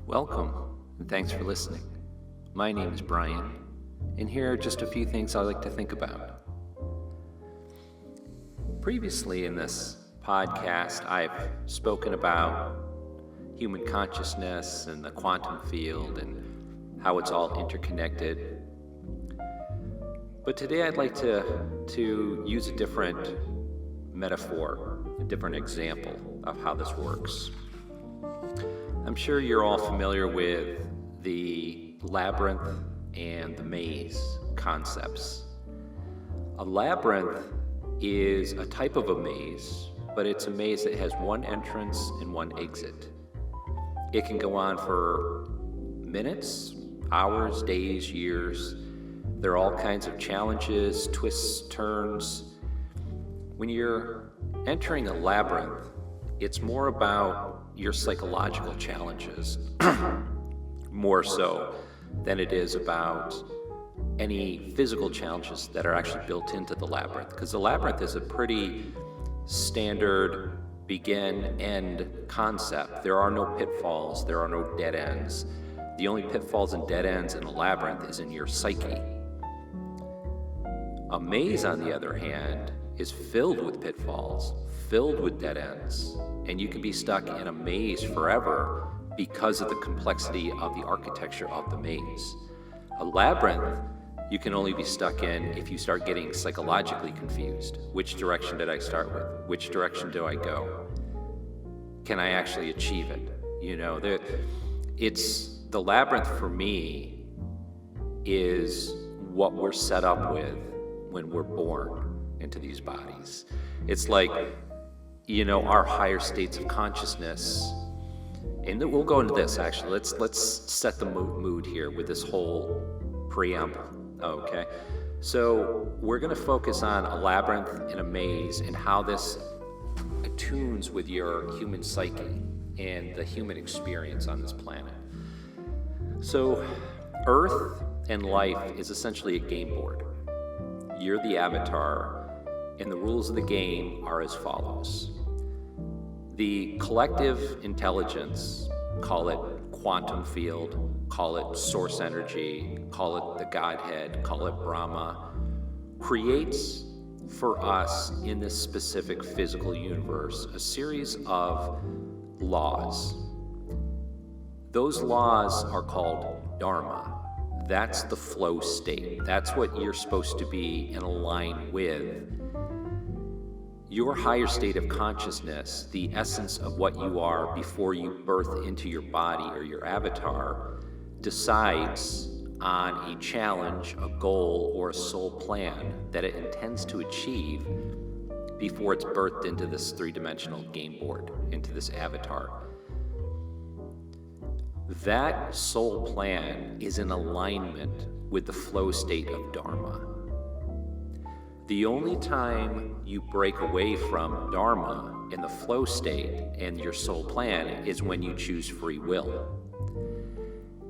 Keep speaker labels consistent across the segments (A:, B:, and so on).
A: Welcome, and thanks for listening. My name is Brian, and here are just a few things I like to think about. Previously in this podcast, I've spoken about human consciousness and the quantum field and how it's all interconnected. But today I'd like to use a different metaphor, a different example of how this works. I'm sure you're all familiar with the labyrinth and the maze concepts. A labyrinth is a type of a maze, but it's a maze that has one entrance and one exit. It can go on for minutes, hours, days, years. There are all kinds of challenges, twists, turns. When you're entering a labyrinth, it's more about your psychological challenges, more so than it is about any physical challenges that are actually built into the labyrinth. Because the labyrinth is a pretty standard begin-end concept. There are no pitfalls, there are no dead ends. The only pitfalls and dead ends in a labyrinth is in your psyche. A maze, on the other hand, is filled with pitfalls, filled with dead ends, and you can be stuck in a maze forever because of the complexity of the architecture of the maze. A labyrinth, you can only be stuck in if you start getting psychologically confused. Which direction did I start with? Which direction do I go? Can I actually achieve it? The labyrinth for me is what we're set up with when we're born into these bodies. It's like, our higher states of consciousness, and we'll go into this actually. Let's set the mood here with this whole preamble, okay? So we're gonna focus on a labyrinth and a maze and how this attunes with your human psyche and the human experience on this planet. So Earth and life is essentially a game board. You're the avatar, and the rules of the game are as follows. The collective intelligence, call it quantum field, call it source energy, call it the Godhead, call it Brahma, creates for us in this specific physical universe a series of laws. Those laws are called Dharma. That's the flow state. That's what you're supposed to be in line with. Your higher state of consciousness, the essence of what you are before you birth into your body or your avatar, decides on a challenge, a goal, or a soul plan that it intends to achieve before it's birthed into this three-dimensional game board, into this avatar. That soul plan is in alignment with the flow state of Dharma. The only time you break away from Dharma in the flow state and your soul plan is when you choose free will.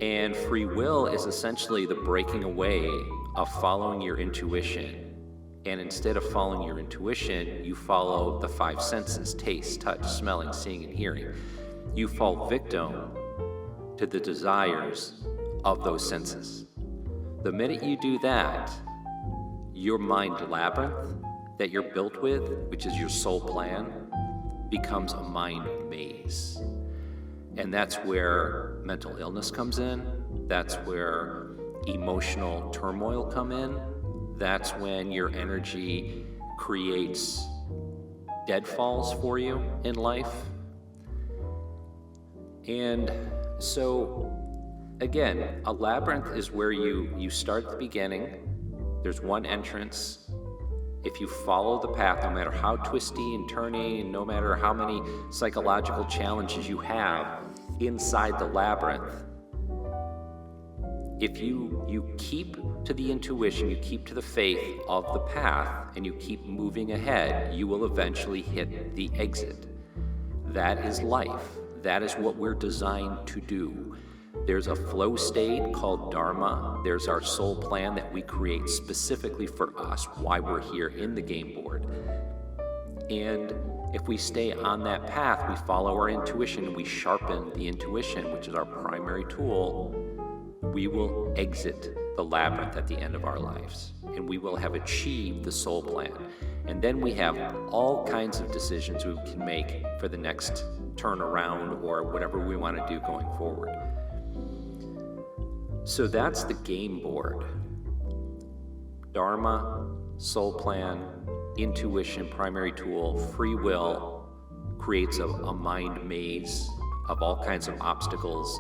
A: And free will is essentially the breaking away of following your intuition. And instead of following your intuition, you follow the five senses: taste, touch, smelling, seeing, and hearing. You fall victim to the desires of those senses. The minute you do that, your mind labyrinth that you're built with, which is your soul plan, becomes a mind maze. And that's where mental illness comes in. That's where emotional turmoil come in. That's when your energy creates deadfalls for you in life. And so, again, a labyrinth is where you start at the beginning. There's one entrance. If you follow the path, no matter how twisty and turny, and no matter how many psychological challenges you have inside the labyrinth, if you keep to the intuition, you keep to the faith of the path, and you keep moving ahead, you will eventually hit the exit. That is life. That is what we're designed to do. There's a flow state called Dharma. There's our soul plan that we create specifically for us, why we're here in the game board. And if we stay on that path, we follow our intuition, we sharpen the intuition, which is our primary tool, we will exit the labyrinth at the end of our lives, and we will have achieved the soul plan. And then we have all kinds of decisions we can make for the next turnaround or whatever we want to do going forward. So that's the game board. Dharma, soul plan, intuition, primary tool, free will creates a mind maze of all kinds of obstacles.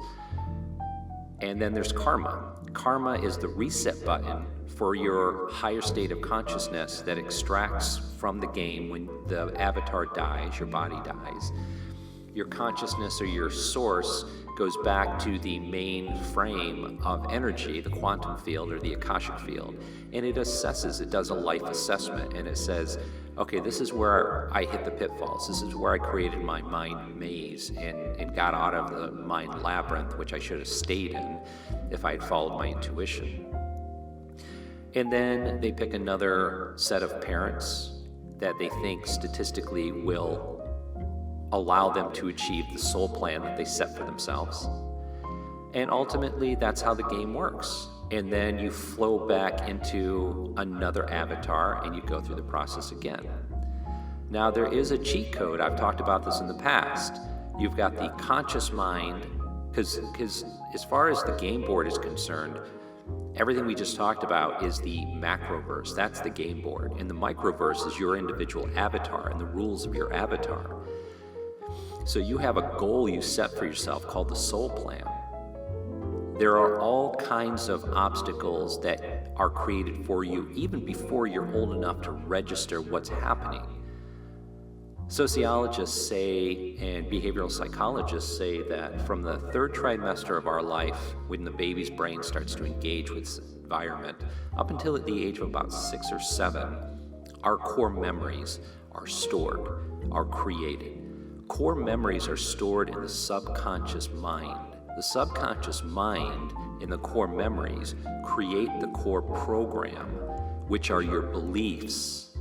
A: And then there's karma. Karma is the reset button for your higher state of consciousness that extracts from the game when the avatar dies, your body dies. Your consciousness or your source goes back to the main frame of energy, the quantum field or the Akashic field, and it assesses, it does a life assessment, and it says, okay, this is where I hit the pitfalls. This is where I created my mind maze and got out of the mind labyrinth, which I should have stayed in if I had followed my intuition. And then they pick another set of parents that they think statistically will allow them to achieve the soul plan that they set for themselves. And ultimately, that's how the game works. And then you flow back into another avatar and you go through the process again. Now, there is a cheat code. I've talked about this in the past. You've got the conscious mind, because as far as the game board is concerned, everything we just talked about is the macroverse. That's the game board. And the microverse is your individual avatar and the rules of your avatar. So you have a goal you set for yourself called the soul plan. There are all kinds of obstacles that are created for you even before you're old enough to register what's happening. Sociologists say and behavioral psychologists say that from the third trimester of our life, when the baby's brain starts to engage with its environment, up until at the age of about 6 or 7, our core memories are stored, are created. Core memories are stored in the subconscious mind. The subconscious mind and the core memories create the core program, which are your beliefs.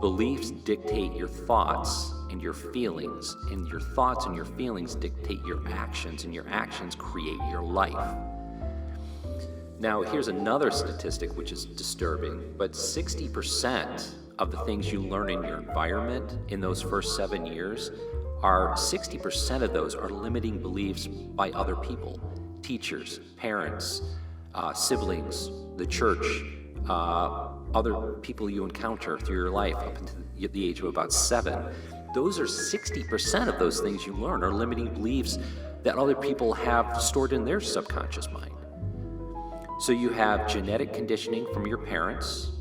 A: Beliefs dictate your thoughts and your feelings, and your thoughts and your feelings dictate your actions, and your actions create your life. Now, here's another statistic which is disturbing, but 60% of the things you learn in your environment in those first 7 years 60% of those are limiting beliefs by other people, teachers, parents, siblings, the church, other people you encounter through your life up until the age of about 7. Those are 60% of those things you learn are limiting beliefs that other people have stored in their subconscious mind. So you have genetic conditioning from your parents,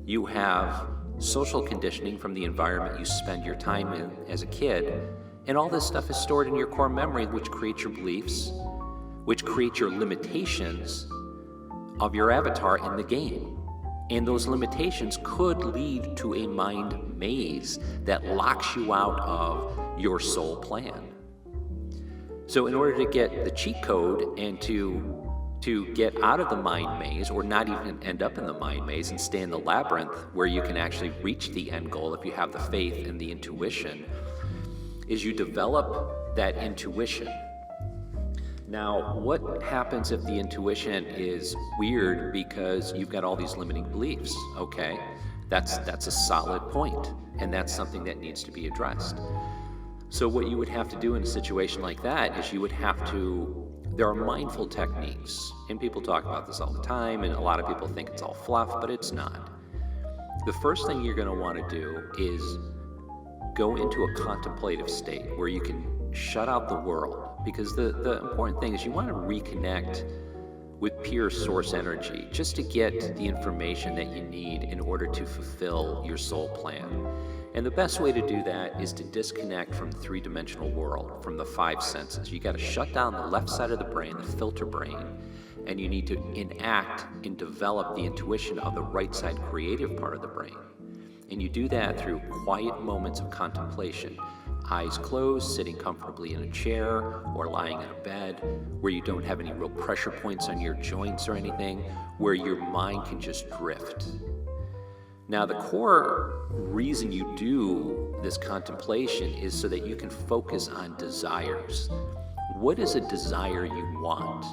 A: you have social conditioning from the environment you spend your time in as a kid, and all this stuff is stored in your core memory, which creates your beliefs, which creates your limitations of your avatar in the game. And those limitations could lead to a mind maze that locks you out of your soul plan. So in order to get the cheat code and to get out of the mind maze, or not even end up in the mind maze and stay in the labyrinth where you can actually reach the end goal if you have the faith and the intuition, is you develop that intuition. Now, what happens if the intuition is weird because you've got all these limiting beliefs? Okay, that's a solid point, and that's something that needs to be addressed. So what you would have to do in a situation like that is you would have to, there are mindful techniques, and people talk about this all the time, and a lot of people think it's all fluff, but it's not. The first thing you're going to want to do is go into a contemplative state where you can shut out the world, because the important thing is you want to reconnect with pure source energy just to get the information that you need in order to fulfill your soul plan. And the best way to do that is to disconnect from the three-dimensional world, from the 5 senses. You got to shut down the left side of the brain, the filter brain, and you need to enact and develop the intuition of the right side creative part of the brain. And you do that through quiet moments of contemplation. Eyes closed, sitting comfortably in a chair or lying in a bed where you don't have any real pressure points on your joints or anything, where your mind can just drift. Now, the core reason you do this contemplation is so that you can focus on desires. What is a desire you want?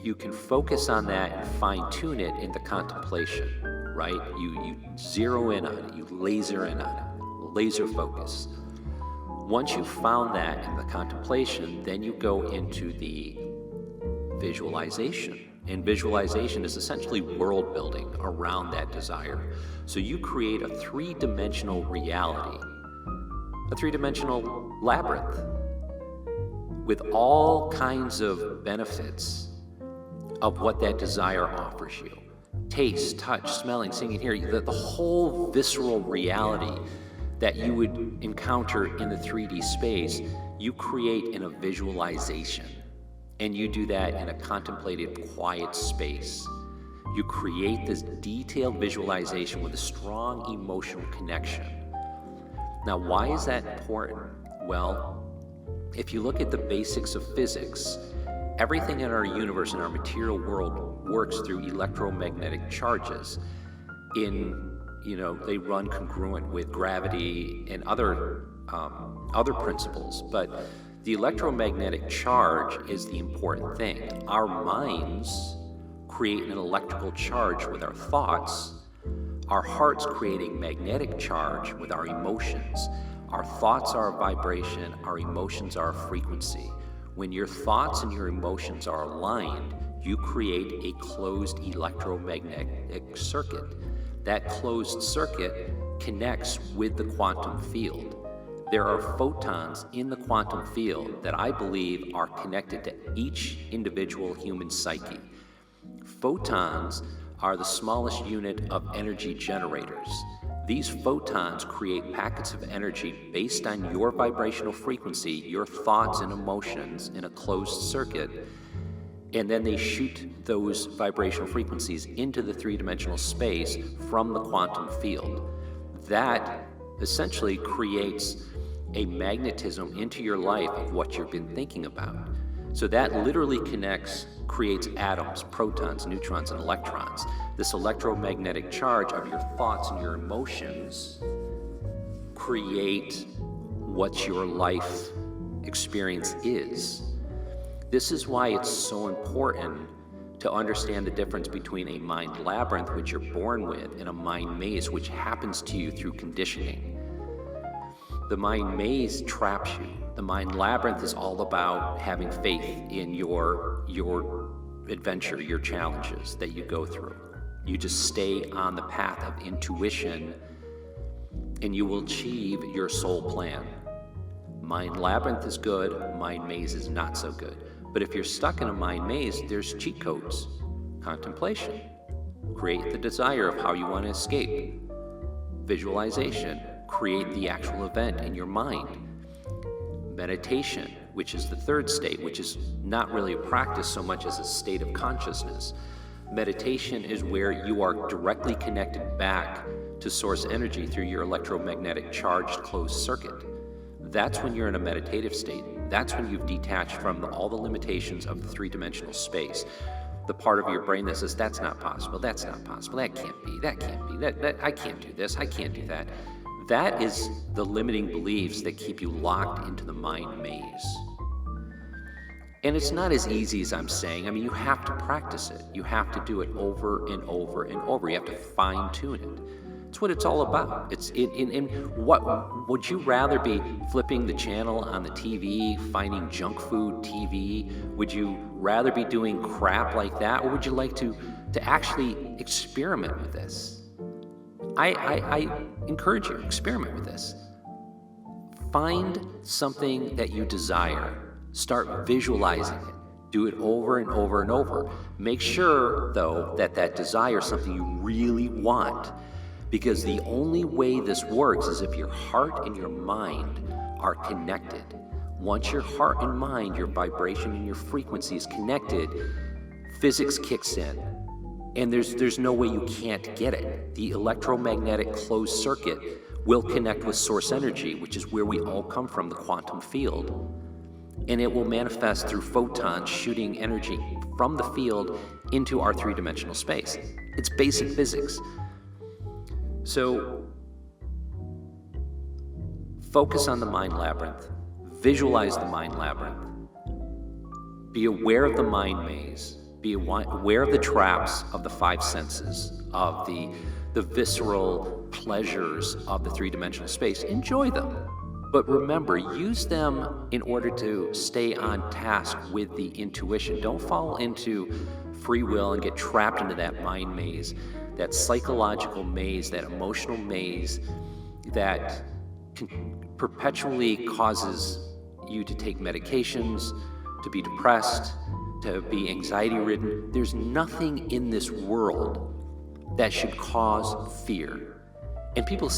A: You can focus on that and fine-tune it in the contemplation, right? You zero in on it, you laser in on it, laser focus. Once you've found that in the contemplation, then you go into the visualization. And visualization is essentially world building around that desire. So you create a three-dimensional reality, a three-dimensional labyrinth with all kinds of benefits of what that desire offers you. Taste, touch, smelling, singing, hearing, the whole visceral reality that you would encounter in the 3D space, you create in a visualization. And you do that in a contemplative, quiet space. You create this detailed visualization with a strong emotional connection. Now, why is that important? Well, if you look at the basics of physics, everything in our universe, in our material world, works through electromagnetic charges. They run congruent with gravity and other principles, but the electromagnetic charge is the important thing. Our minds create an electrical charge with our thoughts. Our hearts create a magnetic charge with our emotions. Our thoughts are a vibration, our emotions are a frequency. When your thoughts and your emotions are aligned, you create a closed electromagnetic circuit. That closed circuit connects with the quantum field. There are photons in the quantum field that I believe are connected to each individual human psyche. Photons are the smallest unit of energy generators. These photons create packets of energy based on your vibrational frequency, your thoughts and emotions in a closed circuit, and then they shoot those vibrational frequencies into the three-dimensional space from the quantum field. That essentially creates a magnetism into your life of what you've been thinking about. So that literally creates atoms, protons, neutrons, and electrons. This electromagnetic charge of your thoughts and your emotions create what your life experience is. This is why it's so important to understand the difference between a mind labyrinth, which you're born with, and a mind maze, which happens to you through conditioning. The mind maze traps you. The mind labyrinth is all about having faith in your adventure, your challenges that you go through. You just stay on the path of intuition and you will achieve your soul plan. Mind labyrinth is good, mind maze is not so good. But if you're stuck in a mind maze, there's cheat codes. Contemplation. Create the desire of how you want to escape. Visualization. Create the actual event in your mind. Meditation, which is the third state, which is not really a practice so much as a state of consciousness. Meditation is where you are directly connected back to source energy through your electromagnetic charged closed circuit. That's when you're in a meditative state. That's when you've detached from all the limitations of the three-dimensional space. The part of your brain that says, that's not possible, that can't be, that I can't do this, I can't do that. That is the limiting beliefs that keep you locked into the mind maze. And it's not as easy as I'm saying. I mean, you have to practice it. You have to do it over and over and over. You have to fine-tune it. It's what it's all about. What would you rather be flipping the channel on the TV, finding junk food TV? Would you rather be doing crap like that, or would you like to actually experiment with this? I encourage you, experiment with this. Find something that you desire. Start visualizing it. Do it over and over and over. Make sure, though, that desire is something you really want. Because the only way this works is if your heart and your mind are connected. Once your heart and mind, your vibration and your frequency is connected, physics kicks in. And there's no way you can't get it. The electromagnetic closed circuit will connect with source energy, which is where we all come from, the quantum field. And it will manifest through photons shooting energy from the field into our three-dimensional space. It's basic physics. So focus on the mind labyrinth. Visualize the mind labyrinth. Be aware of the mind maze. Be aware of the traps of the five senses, of the visceral pleasures of the three-dimensional space. Enjoy them. But remember, use them in order to stay on task with the intuition. Don't fall into free will and get trapped into that mind maze, that psychological maze, that emotional maze that perpetually causes you to take medications, to be depressed, to be anxiety-ridden. There's nothing in this world that should cause fear. And people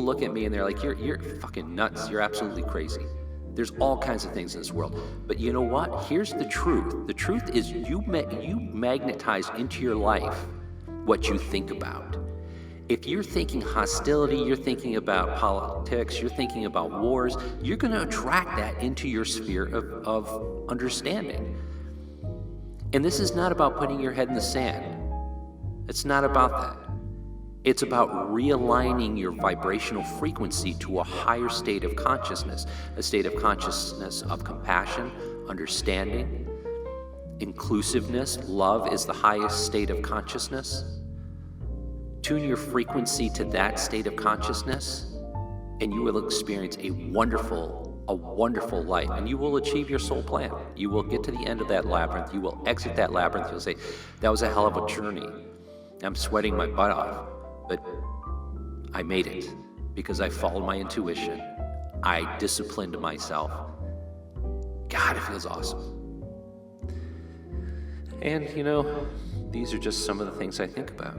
A: look at me and they're like, you're fucking nuts, you're absolutely crazy. There's all kinds of things in this world. But you know what? Here's the truth. The truth is you magnetize into your life what you think about. If you're thinking hostility, you're thinking about politics, you're thinking about wars, you're going to attract that into your sphere of understanding. And this is not about putting your head in the sand. It's not about that. It's about realigning your vibrational frequency to a higher state of consciousness, a state of consciousness of compassion, understanding, inclusiveness. Love is the highest state of consciousness. Tune your frequency to that state of consciousness, and you will experience a wonderful life, and you will achieve your soul plan. You will get to the end of that labyrinth. You will exit that labyrinth. You'll say, that was a hell of a journey. I'm sweating my butt off, but I made it because I followed my intuition. I disciplined myself. God, it feels awesome. And, these are just some of the things I think about.